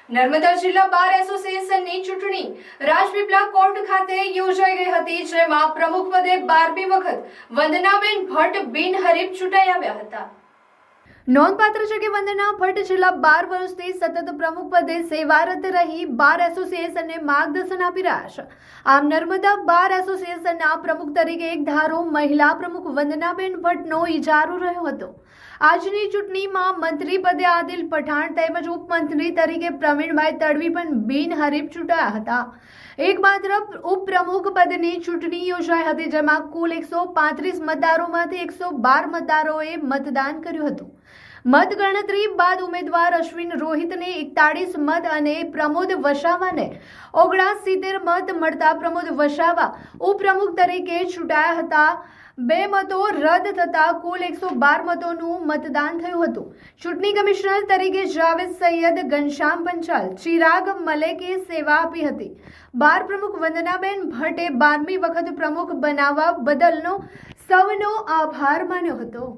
નર્મદા જિલ્લા બાર એસોસિએશનની ચૂંટણી રાજપીપળા કોર્ટ ખાતે યોજાઈ ગઈ હતી, જેમાં પ્રમુખ પદે 12મી વખત વંદનાબેન ભટ્ટ બિનહરીફ ચૂંટાઈ આવ્યા હતા। નોંધપાત્ર છે કે વંદના ભટ્ટ છેલ્લા 12 વર્ષથી સતત પ્રમુખ પદે સેવારત રહી બાર એસોસિએશનને માર્ગદર્શન આપી રહ્યા છે। આમ નર્મદા બાર એસોસિએશનના પ્રમુખ તરીકે એક ધારો મહિલા પ્રમુખ વંદનાબેન ભટ્ટનો ઇજારો રહ્યો હતો। આજની ચૂંટણીમાં મંત્રી પદે આદિલ પઠાણ તેમજ ઉપમંત્રી તરીકે પ્રવીણભાઈ તડવી પણ બિનહરીફ ચૂંટાયા હતા। એકમાત્ર ઉપપ્રમુખ પદની ચૂંટણી યોજાઈ હતી, જેમાં કુલ 135 મતદારોમાંથી 112 મતદારોએ મતદાન કર્યું હતું। મતગણતરી બાદ ઉમેદવાર અશ્વિન રોહિતને 41 મત અને પ્રમોદ વસાવાને 79 મત મળતા પ્રમોદ વસાવા ઉપપ્રમુખ તરીકે ચૂંટાયા હતા। 2 મતો રદ થતા કુલ 112 મતોનું મતદાન થયું હતું। ચૂંટણી કમિશનર તરીકે જાવેદ સૈયદ, ઘનશ્યામ પંચાલ, ચિરાગ મલેકે સેવા આપી હતી। બાર પ્રમુખ વંદનાબેન ભટ્ટે 12મી વખત પ્રમુખ બનાવવા બદલનો સૌનો આભાર માન્યો હતો।